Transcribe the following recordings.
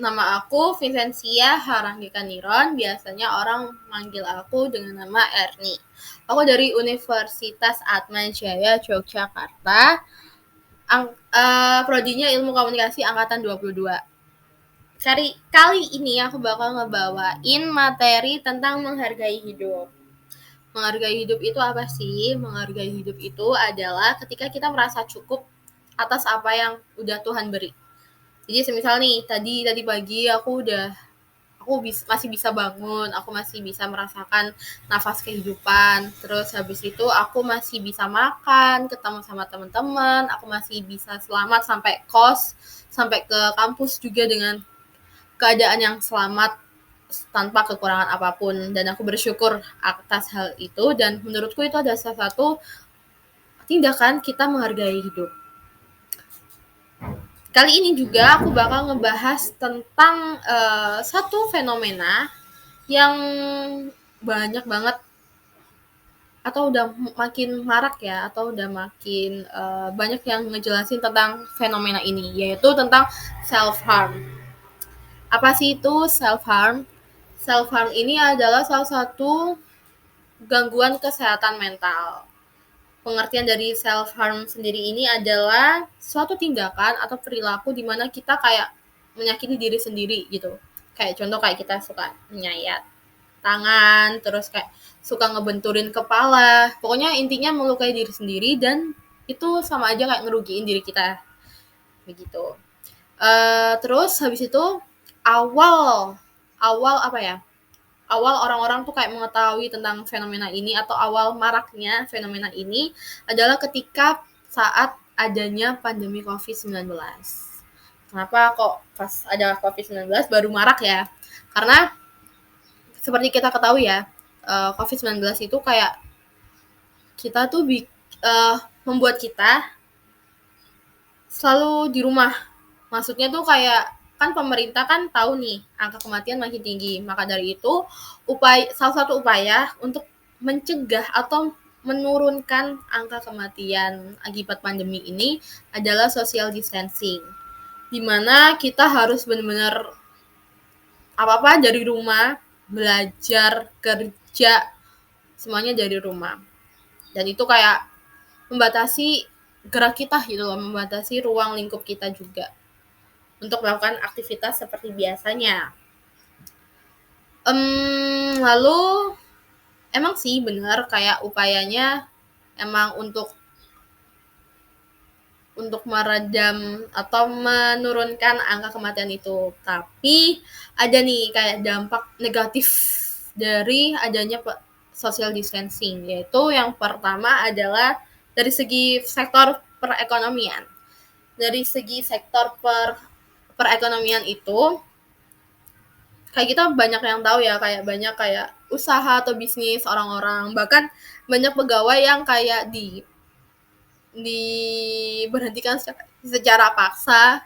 nama aku Vincentia Haranggika Niron, biasanya orang manggil aku dengan nama Erni. Aku dari Universitas Atmajaya Yogyakarta, prodinya Ilmu Komunikasi angkatan 22. Kali ini aku bakal ngebawain materi tentang menghargai hidup. Menghargai hidup itu apa sih? Menghargai hidup itu adalah ketika kita merasa cukup atas apa yang udah Tuhan beri. Jadi semisal nih, tadi pagi masih bisa bangun, aku masih bisa merasakan nafas kehidupan. Terus habis itu aku masih bisa makan, ketemu sama teman-teman, aku masih bisa selamat sampai kos, sampai ke kampus juga dengan keadaan yang selamat tanpa kekurangan apapun, dan aku bersyukur atas hal itu. Dan menurutku itu adalah salah satu tindakan kita menghargai hidup. Kali ini juga aku bakal ngebahas tentang satu fenomena yang banyak banget atau udah makin marak ya, atau udah makin banyak yang ngejelasin tentang fenomena ini, yaitu tentang self harm. Apa sih itu self harm? Self harm ini adalah salah satu gangguan kesehatan mental. Pengertian dari self harm sendiri ini adalah suatu tindakan atau perilaku di mana kita kayak menyakiti diri sendiri gitu. Kayak contoh kayak kita suka menyayat tangan, terus kayak suka ngebenturin kepala. Pokoknya intinya melukai diri sendiri, dan itu sama aja kayak ngerugiin diri kita. Begitu. Terus habis itu awal apa ya? Awal orang-orang tuh kayak mengetahui tentang fenomena ini, atau awal maraknya fenomena ini adalah ketika saat adanya pandemi COVID-19. Kenapa kok pas ada COVID-19 baru marak ya? Karena seperti kita ketahui ya, COVID-19 itu kayak kita tuh membuat kita selalu di rumah. Maksudnya tuh kayak kan pemerintah kan tahu nih angka kematian makin tinggi, maka dari itu salah satu upaya untuk mencegah atau menurunkan angka kematian akibat pandemi ini adalah social distancing, di mana kita harus benar-benar apa-apa dari rumah, belajar, kerja, semuanya dari rumah. Dan itu kayak membatasi gerak kita gitu loh, membatasi ruang lingkup kita juga untuk melakukan aktivitas seperti biasanya. Lalu emang sih benar kayak upayanya emang untuk meredam atau menurunkan angka kematian itu. Tapi ada nih kayak dampak negatif dari adanya social distancing, yaitu yang pertama adalah dari segi sektor perekonomian. Dari segi sektor perekonomian itu kayak kita banyak yang tahu ya, kayak banyak kayak usaha atau bisnis orang-orang, bahkan banyak pegawai yang kayak diberhentikan secara paksa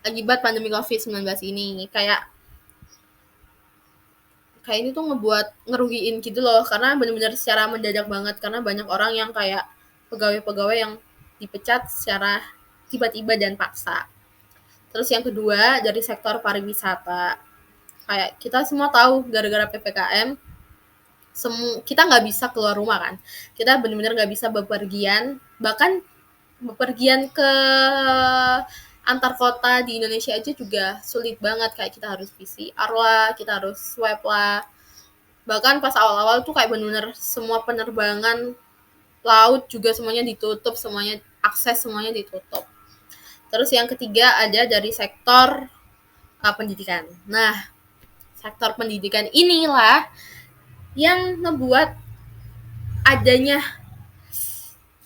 akibat pandemi COVID-19 ini. Kayak ini tuh ngerugiin gitu loh, karena benar-benar secara mendadak banget, karena banyak orang yang kayak pegawai-pegawai yang dipecat secara tiba-tiba dan paksa. Terus yang kedua dari sektor pariwisata. Kayak kita semua tahu gara-gara PPKM kita nggak bisa keluar rumah kan, kita benar-benar nggak bisa bepergian, bahkan bepergian ke antar kota di Indonesia aja juga sulit banget, kayak kita harus PCR lah, kita harus swab lah. Bahkan pas awal-awal tuh kayak benar-benar semua penerbangan laut juga semuanya ditutup, semuanya akses semuanya ditutup. Terus yang ketiga ada dari sektor pendidikan. Nah, sektor pendidikan inilah yang ngebuat adanya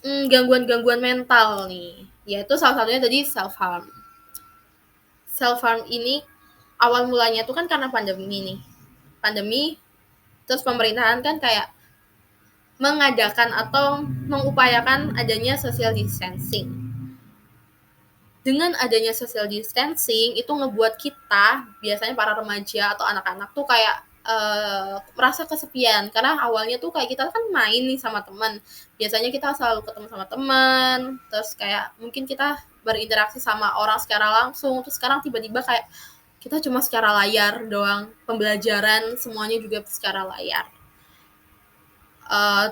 gangguan-gangguan mental nih, yaitu salah satunya tadi self harm. Self harm ini awal mulanya tuh kan karena pandemi, terus pemerintahan kan kayak mengadakan atau mengupayakan adanya social distancing. Dengan adanya social distancing itu ngebuat kita, biasanya para remaja atau anak-anak tuh kayak merasa kesepian, karena awalnya tuh kayak kita kan main nih sama teman, biasanya kita selalu ketemu sama teman, terus kayak mungkin kita berinteraksi sama orang secara langsung, terus sekarang tiba-tiba kayak kita cuma secara layar doang, pembelajaran semuanya juga secara layar.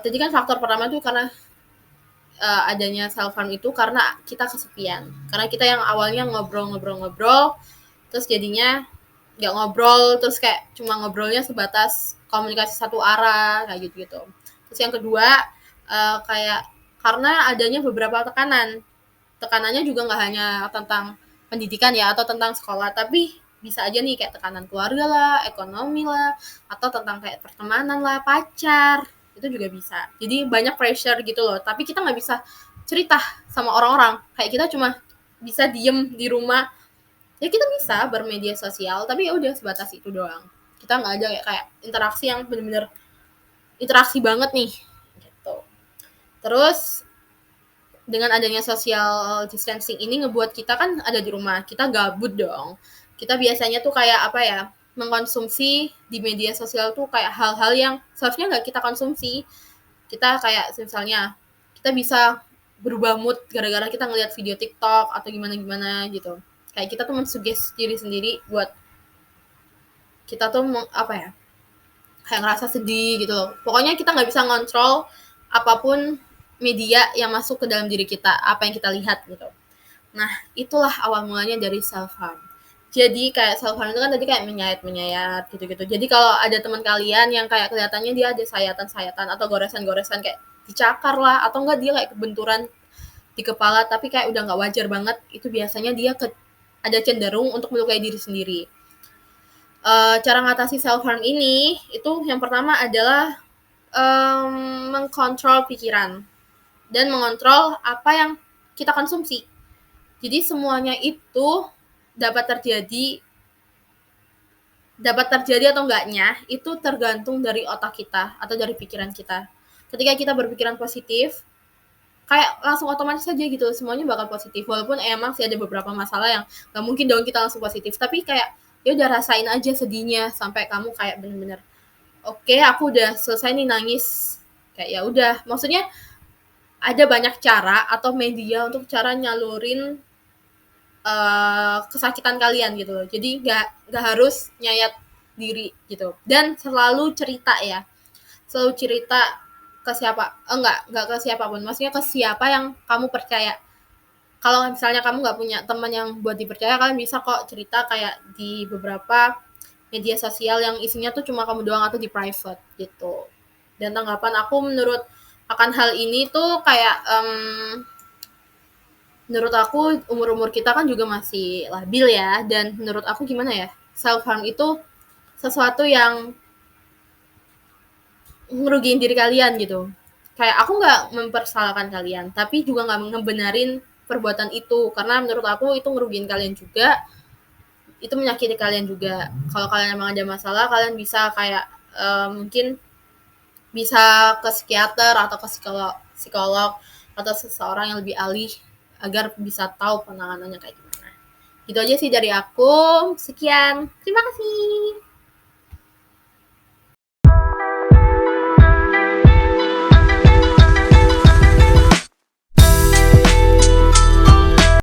Tadi kan faktor pertama tuh karena adanya self harm itu karena kita kesepian. Karena kita yang awalnya ngobrol-ngobrol-ngobrol, terus jadinya nggak ngobrol, terus kayak cuma ngobrolnya sebatas komunikasi satu arah kayak gitu-gitu. Terus yang kedua, kayak karena adanya beberapa tekanan. Tekanannya juga nggak hanya tentang pendidikan ya atau tentang sekolah, tapi bisa aja nih kayak tekanan keluarga lah, ekonomi lah, atau tentang kayak pertemanan lah, pacar, itu juga bisa. Jadi banyak pressure gitu loh, tapi kita nggak bisa cerita sama orang-orang. Kayak kita cuma bisa diem di rumah, ya kita bisa bermedia sosial, tapi ya udah sebatas itu doang. Kita nggak ada kayak interaksi yang bener-bener interaksi banget nih, gitu. Terus dengan adanya social distancing ini ngebuat kita kan ada di rumah, kita gabut dong. Kita biasanya tuh kayak apa ya, mengkonsumsi di media sosial tuh kayak hal-hal yang seharusnya nggak kita konsumsi. Kita kayak misalnya, kita bisa berubah mood gara-gara kita ngeliat video TikTok atau gimana-gimana gitu. Kayak kita tuh mensuggest diri sendiri buat kita tuh apa ya, kayak ngerasa sedih gitu loh. Pokoknya kita nggak bisa ngontrol apapun media yang masuk ke dalam diri kita, apa yang kita lihat gitu. Nah, itulah awal mulanya dari self harm. Jadi kayak self harm itu kan tadi kayak menyayat-menyayat gitu-gitu. Jadi kalau ada teman kalian yang kayak kelihatannya dia ada sayatan-sayatan atau goresan-goresan kayak dicakar lah atau enggak dia kayak kebenturan di kepala tapi kayak udah nggak wajar banget, itu biasanya dia ada cenderung untuk melukai diri sendiri. Cara ngatasi self harm ini itu yang pertama adalah mengkontrol pikiran dan mengontrol apa yang kita konsumsi. Jadi semuanya itu dapat terjadi dapat terjadi atau enggaknya itu tergantung dari otak kita atau dari pikiran kita. Ketika kita berpikiran positif, kayak langsung otomatis aja gitu semuanya bakal positif. Walaupun emang sih ada beberapa masalah yang nggak mungkin dong kita langsung positif, tapi kayak ya udah rasain aja sedihnya sampai kamu kayak bener-bener oke, aku udah selesai nih nangis. Kayak ya udah, maksudnya ada banyak cara atau media untuk cara nyalurin kesakitan kalian gitu loh. Jadi nggak harus nyayat diri gitu. Dan selalu cerita ya, selalu cerita ke siapa, enggak ke siapapun. Maksudnya ke siapa yang kamu percaya. Kalau misalnya kamu nggak punya teman yang buat dipercaya, kalian bisa kok cerita kayak di beberapa media sosial yang isinya tuh cuma kamu doang atau di private gitu. Dan tanggapan aku menurut akan hal ini tuh kayak menurut aku umur-umur kita kan juga masih labil ya, dan menurut aku gimana ya, self harm itu sesuatu yang ngerugiin diri kalian gitu. Kayak aku nggak mempersalahkan kalian, tapi juga nggak ngebenarin perbuatan itu, karena menurut aku itu ngerugiin kalian juga, itu menyakiti kalian juga. Kalau kalian emang ada masalah, kalian bisa kayak mungkin bisa ke psikiater atau ke psikolog atau seseorang yang lebih ahli agar bisa tahu penanganannya kayak gimana. Gitu aja sih dari aku. Sekian. Terima kasih.